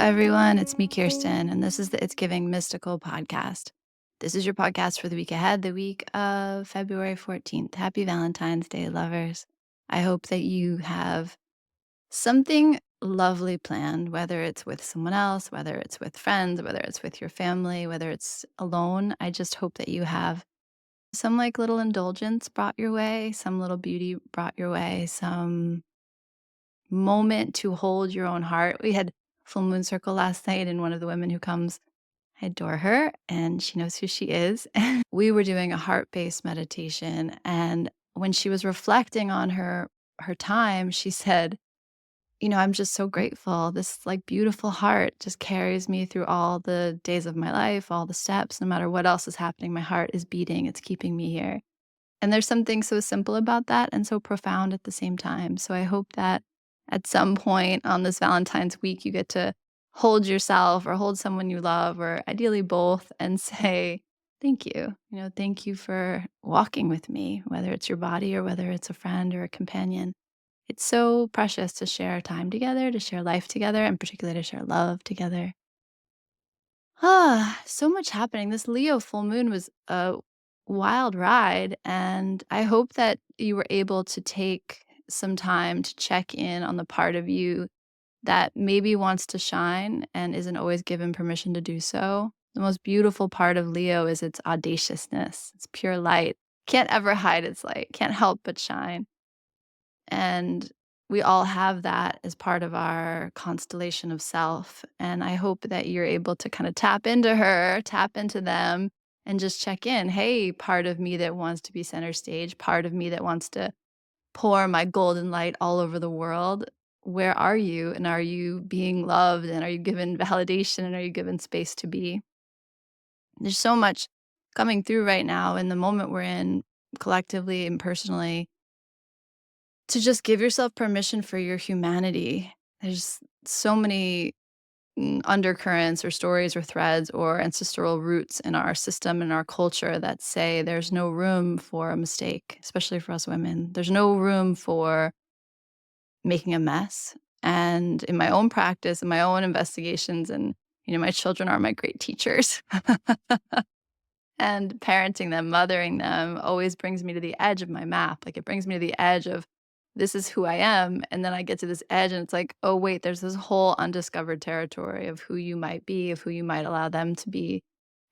everyone. It's me, Kirsten, and this is the It's Giving Mystical podcast. This is your podcast for the week ahead, the week of February 14th. Happy Valentine's Day, lovers. I hope that you have something lovely planned, whether it's with someone else, whether it's with friends, whether it's with your family, whether it's alone. I just hope that you have some like little indulgence brought your way, some little beauty brought your way, some moment to hold your own heart. We had full moon circle last night, and one of the women who comes, I adore her, and she knows who she is. We were doing a heart-based meditation, and when she was reflecting on her time, she said, I'm just so grateful. This like beautiful heart just carries me through all the days of my life, all the steps, no matter what else is happening. My heart is beating. It's keeping me here. And there's something so simple about that and so profound at the same time. So I hope that at some point on this Valentine's week, you get to hold yourself or hold someone you love, or ideally both, and say, thank you. Thank you for walking with me, whether it's your body or whether it's a friend or a companion. It's so precious to share time together, to share life together, and particularly to share love together. So much happening. This Leo full moon was a wild ride, and I hope that you were able to take some time to check in on the part of you that maybe wants to shine and isn't always given permission to do so. The most beautiful part of Leo is its audaciousness, its pure light. Can't ever hide its light, can't help but shine. And we all have that as part of our constellation of self. And I hope that you're able to kind of tap into her, tap into them, and just check in. Hey, part of me that wants to be center stage, part of me that wants to pour my golden light all over the world. Where are you? And are you being loved? And are you given validation? And are you given space to be? There's so much coming through right now in the moment we're in, collectively and personally, to just give yourself permission for your humanity. There's so many undercurrents or stories or threads or ancestral roots in our system and our culture that say there's no room for a mistake, especially for us women. There's no room for making a mess. And in my own practice, in my own investigations, and my children are my great teachers. And parenting them, mothering them always brings me to the edge of my map. Like, it brings me to the edge of, this is who I am. And then I get to this edge and it's like, oh, wait, there's this whole undiscovered territory of who you might be, of who you might allow them to be.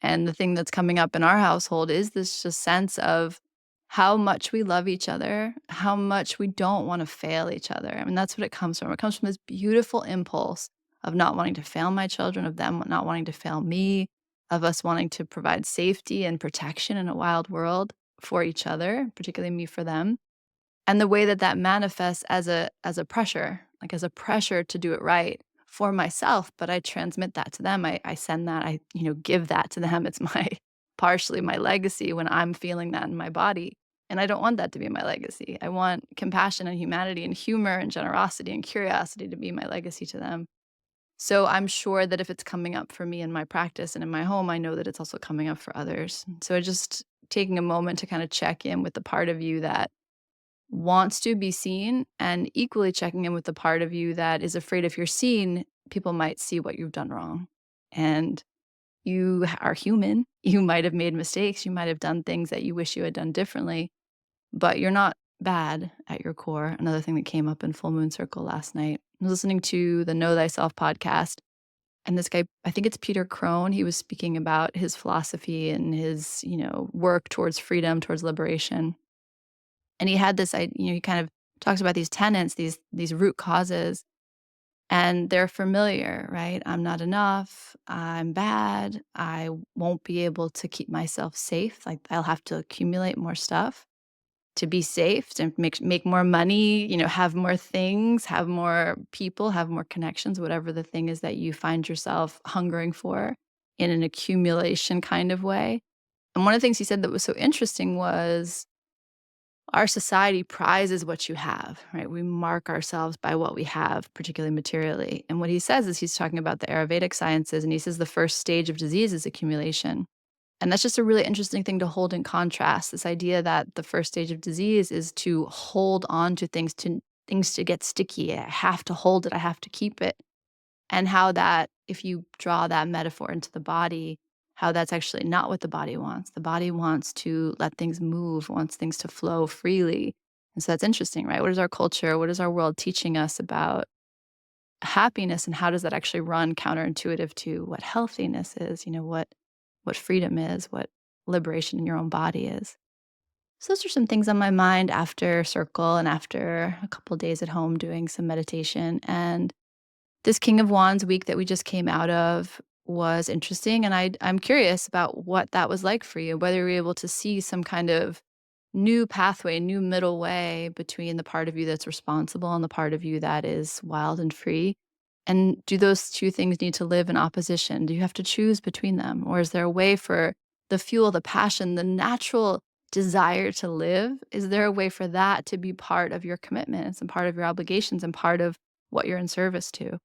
And the thing that's coming up in our household is this just sense of how much we love each other, how much we don't want to fail each other. I mean, that's what it comes from. It comes from this beautiful impulse of not wanting to fail my children, of them not wanting to fail me, of us wanting to provide safety and protection in a wild world for each other, particularly me for them. And the way that that manifests as a pressure, like as a pressure to do it right for myself, but I transmit that to them. I send that, give that to them. It's my partially my legacy when I'm feeling that in my body. And I don't want that to be my legacy. I want compassion and humanity and humor and generosity and curiosity to be my legacy to them. So I'm sure that if it's coming up for me in my practice and in my home, I know that it's also coming up for others. So just taking a moment to kind of check in with the part of you that wants to be seen, and equally checking in with the part of you that is afraid if you're seen, people might see what you've done wrong. And you are human. You might have made mistakes. You might have done things that you wish you had done differently, but you're not bad at your core. Another thing that came up in Full Moon Circle last night. I was listening to the Know Thyself podcast, and this guy, I think it's Peter Crone, he was speaking about his philosophy and his, work towards freedom, towards liberation. And he had this, he kind of talks about these tenets, these root causes, and they're familiar, right? I'm not enough. I'm bad. I won't be able to keep myself safe. Like, I'll have to accumulate more stuff to be safe, to make more money, have more things, have more people, have more connections, whatever the thing is that you find yourself hungering for in an accumulation kind of way. And one of the things he said that was so interesting was, our society prizes what you have, right? We mark ourselves by what we have, particularly materially. And what he says is, he's talking about the Ayurvedic sciences, and he says the first stage of disease is accumulation. And that's just a really interesting thing to hold in contrast, this idea that the first stage of disease is to hold on to things to get sticky. I have to hold it. I have to keep it. And how that if you draw that metaphor into the body, how that's actually not what the body wants. The body wants to let things move, wants things to flow freely. And so that's interesting, right? What is our culture? What is our world teaching us about happiness, and how does that actually run counterintuitive to what healthiness is, what freedom is, what liberation in your own body is. So those are some things on my mind after circle and after a couple days at home doing some meditation. And this King of Wands week that we just came out of was interesting, and I'm curious about what that was like for you, whether you were able to see some kind of new pathway, new middle way between the part of you that's responsible and the part of you that is wild and free. And do those two things need to live in opposition? Do you have to choose between them? Or is there a way for the fuel, the passion, the natural desire to live? Is there a way for that to be part of your commitments and part of your obligations and part of what you're in service to?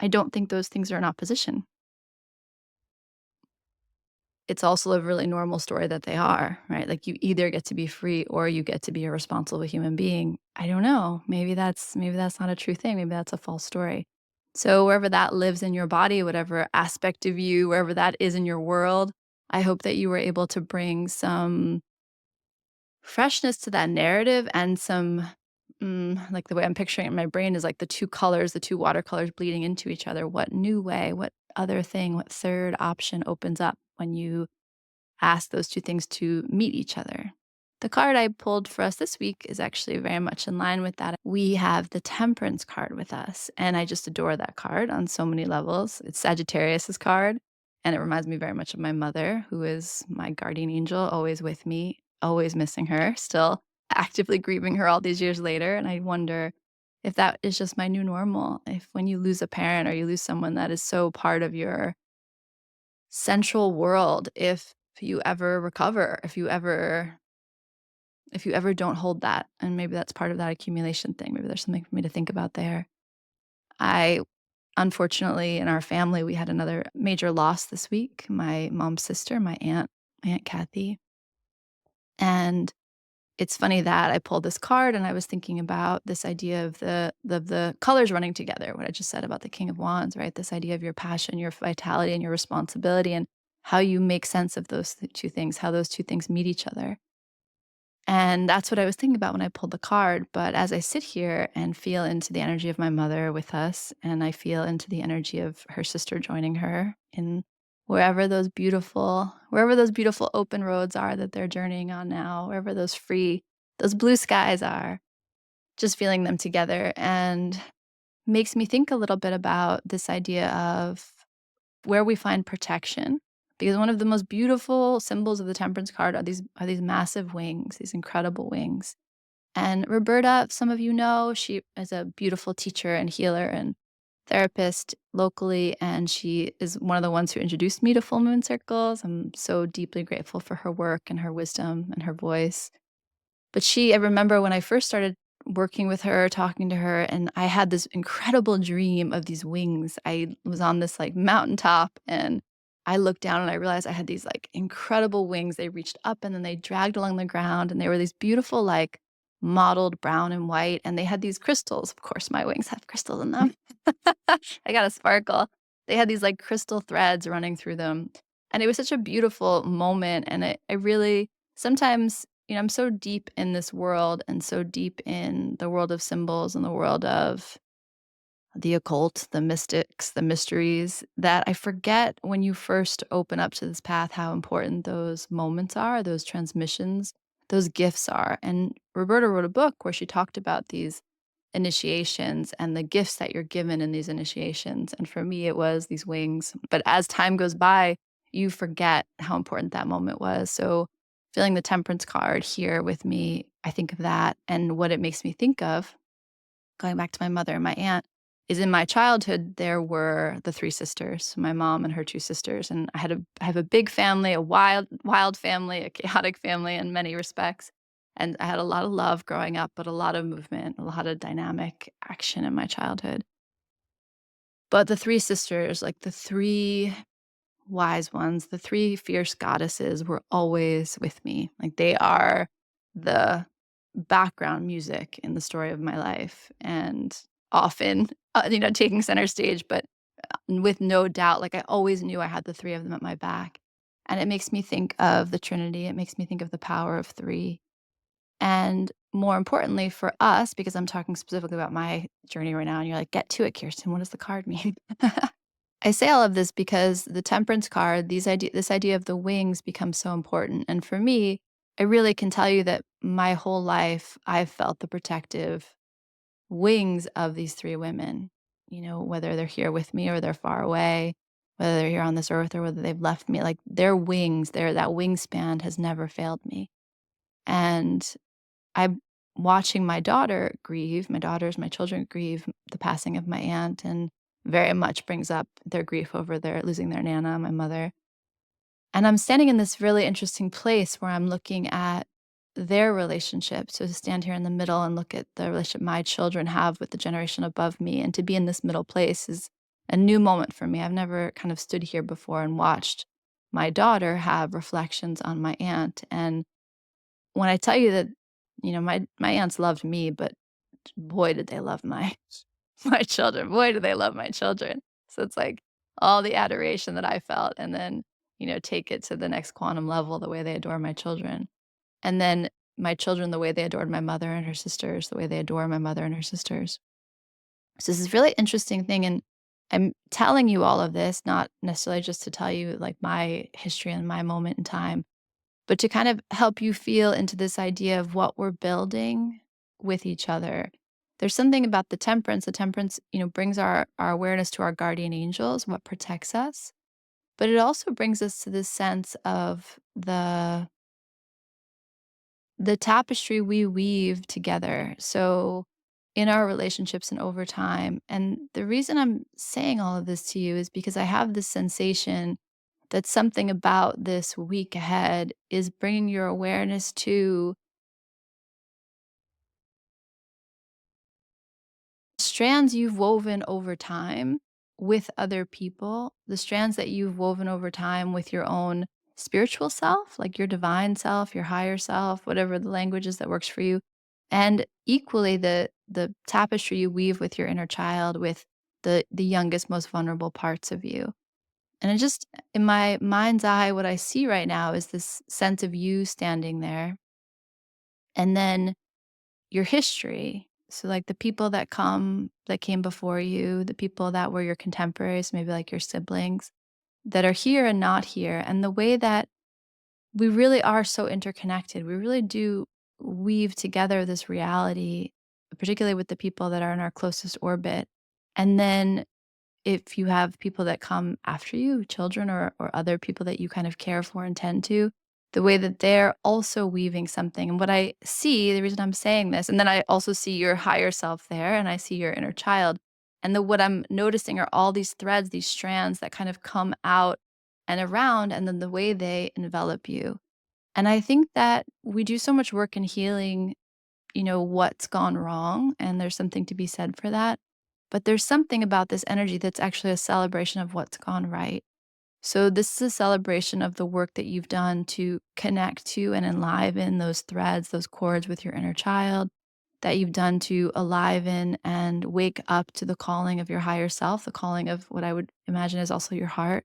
I don't think those things are in opposition. It's also a really normal story that they are, right? Like, you either get to be free or you get to be a responsible human being. I don't know. Maybe that's not a true thing. Maybe that's a false story. So wherever that lives in your body, whatever aspect of you, wherever that is in your world, I hope that you were able to bring some freshness to that narrative and some like the way I'm picturing it in my brain is like the two colors, the two watercolors bleeding into each other. What new way, what other thing, what third option opens up when you ask those two things to meet each other? The card I pulled for us this week is actually very much in line with that. We have the Temperance card with us, and I just adore that card on so many levels. It's Sagittarius's card, and it reminds me very much of my mother, who is my guardian angel, always with me, always missing her, still actively grieving her all these years later. And I wonder if that is just my new normal. If when you lose a parent or you lose someone that is so part of your central world, if you ever recover, if you ever don't hold that, and maybe that's part of that accumulation thing, maybe there's something for me to think about there. I Unfortunately, in our family, we had another major loss this week. My mom's sister, my aunt Kathy. And it's funny that I pulled this card and I was thinking about this idea of the colors running together, what I just said about the King of Wands, right? This idea of your passion, your vitality, and your responsibility, and how you make sense of those two things, how those two things meet each other. And that's what I was thinking about when I pulled the card. But as I sit here and feel into the energy of my mother with us, and I feel into the energy of her sister joining her in wherever those beautiful open roads are that they're journeying on now, wherever those blue skies are, just feeling them together and makes me think a little bit about this idea of where we find protection. Because one of the most beautiful symbols of the Temperance card are these massive wings, these incredible wings. And Roberta, some of you know, she is a beautiful teacher and healer and therapist locally, and she is one of the ones who introduced me to full moon circles. I'm so deeply grateful for her work and her wisdom and her voice. But I remember when I first started working with her, talking to her, and I had this incredible dream of these wings. I was on this like mountaintop, and I looked down and I realized I had these like incredible wings. They reached up and then they dragged along the ground, and they were these beautiful, like mottled brown and white. And they had these crystals. Of course, my wings have crystals in them. I got a sparkle. They had these like crystal threads running through them. And it was such a beautiful moment. And I really, sometimes, I'm so deep in this world and so deep in the world of symbols and the world of the occult, the mystics, the mysteries, that I forget when you first open up to this path how important those moments are, those transmissions, those gifts are. And Roberta wrote a book where she talked about these initiations and the gifts that you're given in these initiations. And for me, it was these wings. But as time goes by, you forget how important that moment was. So feeling the Temperance card here with me, I think of that and what it makes me think of, going back to my mother and my aunt, is in my childhood, there were the three sisters, my mom and her two sisters. And I have a big family, a wild family, a chaotic family in many respects. And I had a lot of love growing up, but a lot of movement, a lot of dynamic action in my childhood. But the three sisters, like the three wise ones, the three fierce goddesses were always with me. Like they are the background music in the story of my life and often, taking center stage, but with no doubt. Like, I always knew I had the 3 of them at my back. And it makes me think of the Trinity. It makes me think of the power of 3. And more importantly for us, because I'm talking specifically about my journey right now, and you're like, "Get to it, Kirsten. What does the card mean?" I say all of this because the Temperance card, this idea of the wings becomes so important. And for me, I really can tell you that my whole life I've felt the protective wings of these 3 women, whether they're here with me or they're far away, whether they're here on this earth or whether they've left me, like, their wings, that wingspan has never failed me. And I'm watching my daughters, my children grieve the passing of my aunt, and very much brings up their grief over their losing their nana, my mother. And I'm standing in this really interesting place where I'm looking at their relationship. So to stand here in the middle and look at the relationship my children have with the generation above me, and to be in this middle place is a new moment for me. I've never kind of stood here before and watched my daughter have reflections on my aunt. And when I tell you that, my aunts loved me, but boy, did they love my my children. Boy, do they love my children. So it's like all the adoration that I felt, and then, take it to the next quantum level, the way they adore my children. And then my children, the way they adored my mother and her sisters, the way they adore my mother and her sisters. So this is really interesting thing. And I'm telling you all of this, not necessarily just to tell you like my history and my moment in time, but to kind of help you feel into this idea of what we're building with each other. There's something about the temperance. The temperance, brings our awareness to our guardian angels, what protects us. But it also brings us to this sense of the tapestry we weave together. So in our relationships and over time. And the reason I'm saying all of this to you is because I have this sensation that something about this week ahead is bringing your awareness to strands you've woven over time with other people, the strands that you've woven over time with your own spiritual self, like your divine self, your higher self, whatever the language is that works for you. And equally the tapestry you weave with your inner child, with the youngest, most vulnerable parts of you. And it just in my mind's eye, what I see right now is this sense of you standing there, and then your history. So, like, the people that came before you, the people that were your contemporaries, maybe like your siblings that are here and not here, and the way that we really are so interconnected. We really do weave together this reality, particularly with the people that are in our closest orbit. And then if you have people that come after you, children or other people that you kind of care for and tend to, the way that they're also weaving something. And what I see, the reason I'm saying this, and then I also see your higher self there, and I see your inner child. And what I'm noticing are all these threads, these strands that kind of come out and around, and then the way they envelop you. And I think that we do so much work in healing, what's gone wrong, and there's something to be said for that. But there's something about this energy that's actually a celebration of what's gone right. So this is a celebration of the work that you've done to connect to and enliven those threads, those cords with your inner child, that you've done to aliven and wake up to the calling of your higher self, the calling of what I would imagine is also your heart.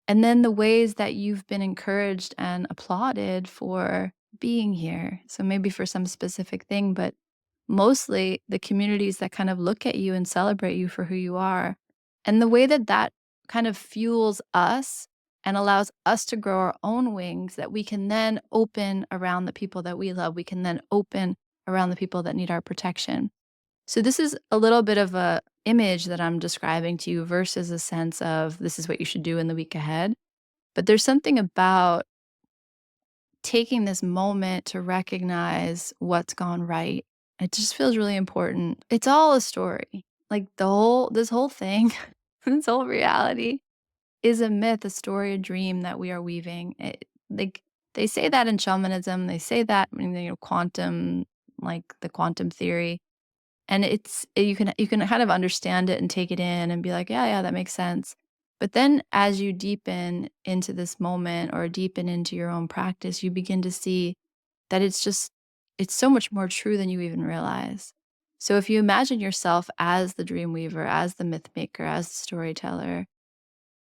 And then the ways that you've been encouraged and applauded for being here. So maybe for some specific thing, but mostly the communities that kind of look at you and celebrate you for who you are. And the way that that kind of fuels us and allows us to grow our own wings, that we can then open around the people that we love. We can then open around the people that need our protection. So this is a little bit of a image that I'm describing to you versus a sense of this is what you should do in the week ahead. But there's something about taking this moment to recognize what's gone right. It just feels really important. It's all a story. Like this whole thing, this whole reality is a myth, a story, a dream that we are weaving. Like they say that in shamanism, they say that in quantum, like the quantum theory. And you can kind of understand it and take it in and be like, "Yeah, yeah, that makes sense." But then as you deepen into this moment or deepen into your own practice, you begin to see that it's so much more true than you even realize. So if you imagine yourself as the dream weaver, as the myth maker, as the storyteller,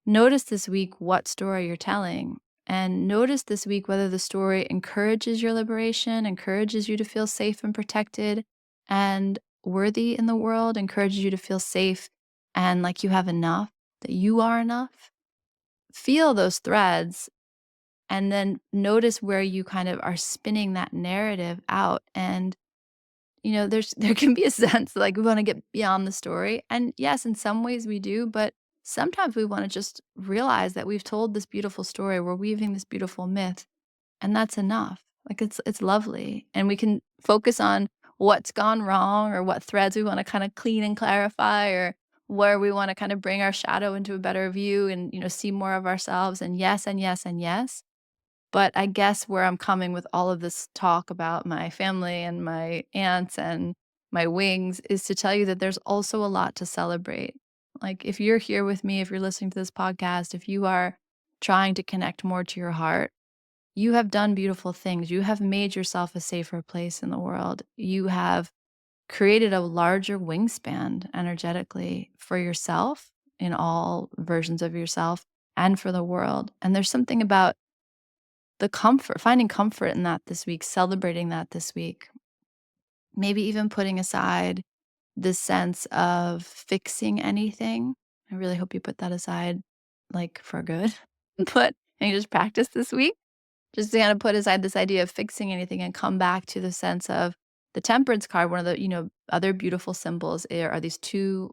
notice this week what story you're telling. And notice this week whether the story encourages your liberation, encourages you to feel safe and protected and worthy in the world, encourages you to feel safe and like you have enough, that you are enough. Feel those threads and then notice where you kind of are spinning that narrative out. And there can be a sense like we want to get beyond the story. And yes, in some ways we do, but sometimes we want to just realize that we've told this beautiful story, we're weaving this beautiful myth, and that's enough. Like it's lovely. And we can focus on what's gone wrong or what threads we want to kind of clean and clarify or where we want to kind of bring our shadow into a better view and see more of ourselves and yes and yes and yes. But I guess where I'm coming with all of this talk about my family and my aunts and my wings is to tell you that there's also a lot to celebrate. Like, if you're here with me, if you're listening to this podcast, if you are trying to connect more to your heart, you have done beautiful things. You have made yourself a safer place in the world. You have created a larger wingspan energetically for yourself in all versions of yourself and for the world. And there's something about the comfort finding comfort in that this week, celebrating that this week, maybe even putting aside this sense of fixing anything. I really hope you put that aside, like, for good. And you just practice this week. Just to kind of put aside this idea of fixing anything and come back to the sense of the temperance card. One of the, other beautiful symbols are these two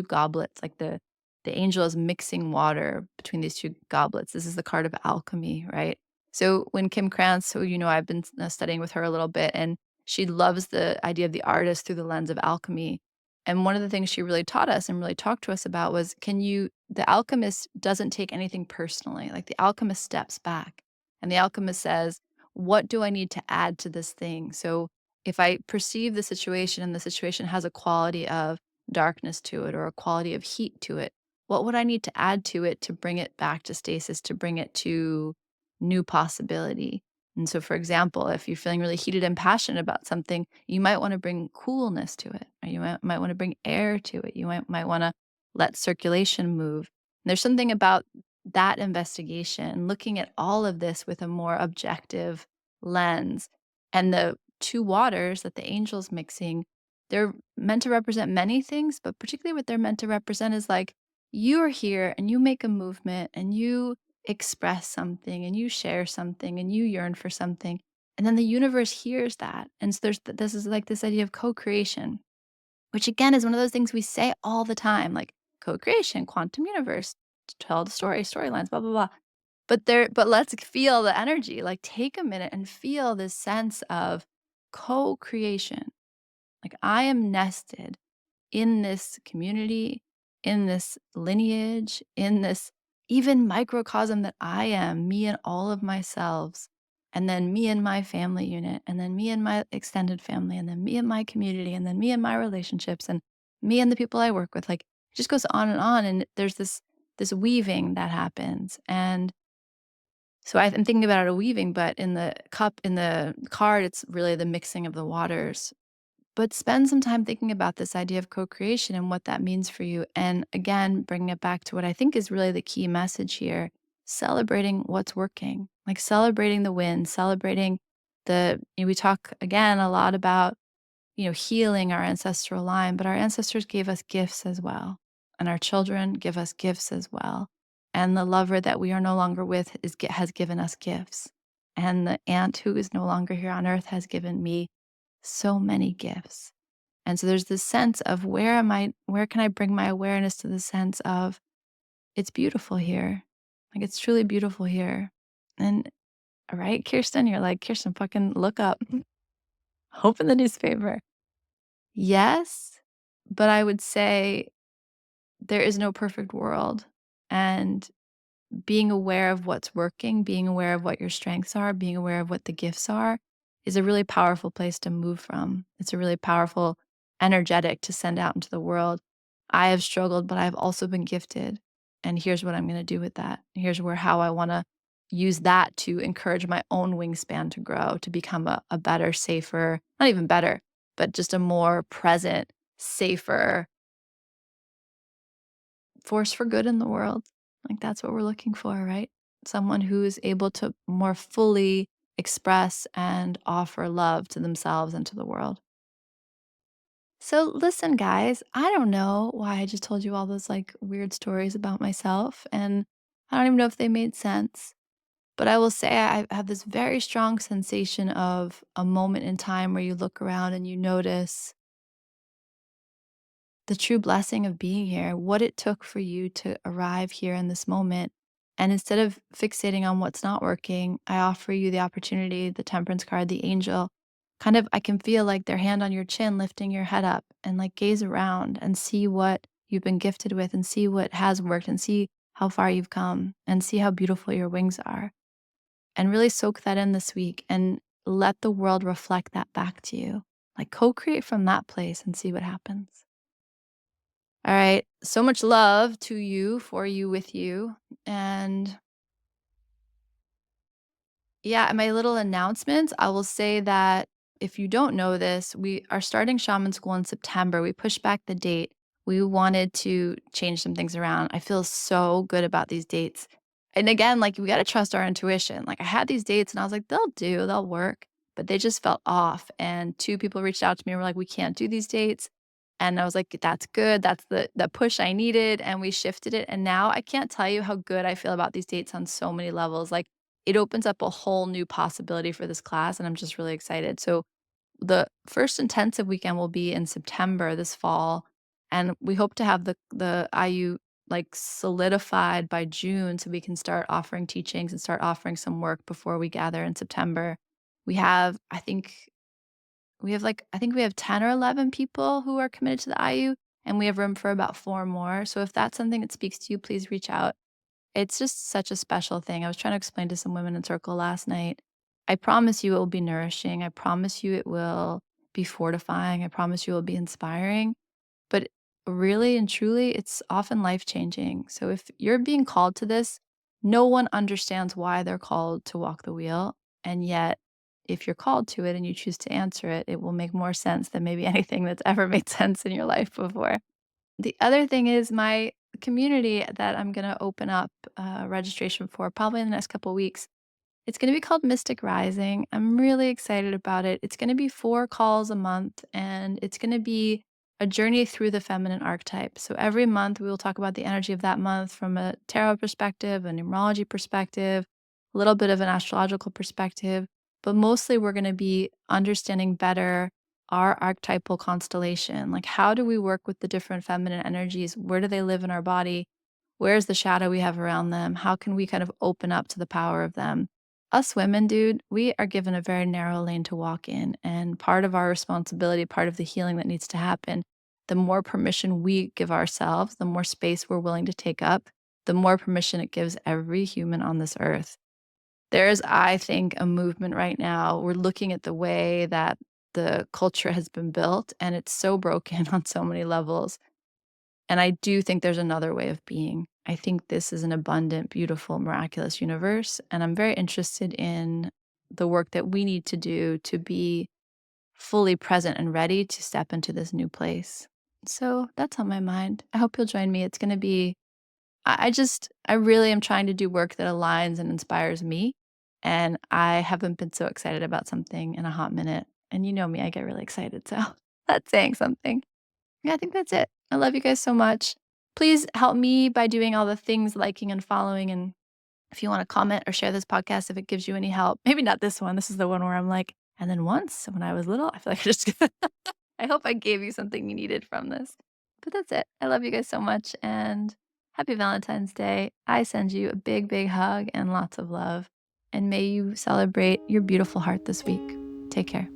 goblets, like the angel is mixing water between these two goblets. This is the card of alchemy, right? So when Kim Krantz, who I've been studying with her a little bit, and she loves the idea of the artist through the lens of alchemy. And one of the things she really taught us and really talked to us about was, the alchemist doesn't take anything personally. Like, the alchemist steps back and the alchemist says, what do I need to add to this thing? So if I perceive the situation and the situation has a quality of darkness to it or a quality of heat to it, what would I need to add to it to bring it back to stasis, to bring it to new possibility? And so, for example, if you're feeling really heated and passionate about something, you might want to bring coolness to it, or you might want to bring air to it. You might want to let circulation move. And there's something about that investigation, looking at all of this with a more objective lens. And the two waters that the angel's mixing, they're meant to represent many things, but particularly what they're meant to represent is like, you are here and you make a movement and you express something and you share something and you yearn for something. And then the universe hears that. And so this is like this idea of co-creation, which again is one of those things we say all the time, like co-creation, quantum universe, tell the story, storylines, blah, blah, blah. But let's feel the energy. Like, take a minute and feel this sense of co-creation. Like, I am nested in this community, in this lineage, in this even microcosm that I am, me and all of myselves, and then me and my family unit, and then me and my extended family, and then me and my community, and then me and my relationships, and me and the people I work with. Like, it just goes on, and there's this weaving that happens. And so I'm thinking about a weaving, but in the card, it's really the mixing of the waters. But spend some time thinking about this idea of co-creation and what that means for you. And again, bringing it back to what I think is really the key message here, celebrating what's working, like celebrating the win, celebrating we talk again a lot about, healing our ancestral line, but our ancestors gave us gifts as well. And our children give us gifts as well. And the lover that we are no longer with has given us gifts. And the aunt who is no longer here on earth has given me so many gifts. And so there's this sense of where can I bring my awareness to the sense of it's beautiful here. Like, it's truly beautiful here. And right, Kirsten, you're like, Kirsten, fucking look up. Open the newspaper. Yes, but I would say there is no perfect world. And being aware of what's working, being aware of what your strengths are, being aware of what the gifts are is a really powerful place to move from. It's a really powerful energetic to send out into the world. I have struggled, but I've also been gifted. And here's what I'm going to do with that. Here's how I want to use that to encourage my own wingspan to grow, to become a better, safer, not even better, but just a more present, safer force for good in the world. Like, that's what we're looking for, right? Someone who is able to more fully express and offer love to themselves and to the world. So, listen, guys, I don't know why I just told you all those like weird stories about myself, and I don't even know if they made sense. But I will say I have this very strong sensation of a moment in time where you look around and you notice the true blessing of being here, what it took for you to arrive here in this moment. And instead of fixating on what's not working, I offer you the opportunity, the temperance card, the angel. Kind of, I can feel like their hand on your chin, lifting your head up and like gaze around and see what you've been gifted with and see what has worked and see how far you've come and see how beautiful your wings are. And really soak that in this week and let the world reflect that back to you. Like co create from that place and see what happens. All right. So much love to you, for you, with you. And yeah, my little announcements, I will say that if you don't know this, we are starting shaman school in September. We pushed back the date. We wanted to change some things around. I feel so good about these dates. And again, like we got to trust our intuition. Like I had these dates and I was like, they'll work, but they just felt off. And two people reached out to me and were like, we can't do these dates. And I was like, that's good. That's the push I needed. And we shifted it. And now I can't tell you how good I feel about these dates on so many levels. Like it opens up a whole new possibility for this class, and I'm just really excited. So the first intensive weekend will be in September this fall, and we hope to have the IU like solidified by June so we can start offering teachings and start offering some work before we gather in September. We have I think we have 10 or 11 people who are committed to the IU, and we have room for about 4 more. So if that's something that speaks to you, please reach out. It's just such a special thing. I was trying to explain to some women in circle last night. I promise you it will be nourishing. I promise you it will be fortifying. I promise you it will be inspiring. But really and truly, it's often life changing. So if you're being called to this, no one understands why they're called to walk the wheel. And yet, if you're called to it and you choose to answer it, it will make more sense than maybe anything that's ever made sense in your life before. The other thing is my community that I'm gonna open up, registration for probably in the next couple weeks. It's gonna be called Mystic Rising. I'm really excited about it. It's gonna be 4 calls a month, and it's gonna be a journey through the feminine archetype. So every month, we will talk about the energy of that month from a tarot perspective, a numerology perspective, a little bit of an astrological perspective, but mostly we're gonna be understanding better our archetypal constellation. Like, how do we work with the different feminine energies? Where do they live in our body? Where's the shadow we have around them? How can we kind of open up to the power of them? Us women, dude, we are given a very narrow lane to walk in. And part of our responsibility, part of the healing that needs to happen, the more permission we give ourselves, the more space we're willing to take up, the more permission it gives every human on this earth. There's, I think, a movement right now. We're looking at the way that the culture has been built, and it's so broken on so many levels. And I do think there's another way of being. I think this is an abundant, beautiful, miraculous universe. And I'm very interested in the work that we need to do to be fully present and ready to step into this new place. So that's on my mind. I hope you'll join me. It's going to be, I really am trying to do work that aligns and inspires me. And I haven't been so excited about something in a hot minute. And you know me, I get really excited. So that's saying something. Yeah, I think that's it. I love you guys so much. Please help me by doing all the things, liking and following. And if you want to comment or share this podcast, if it gives you any help, maybe not this one. This is the one where I'm like, and then once when I was little, I feel like I just, I hope I gave you something you needed from this. But that's it. I love you guys so much. And happy Valentine's Day. I send you a big, big hug and lots of love. And may you celebrate your beautiful heart this week. Take care.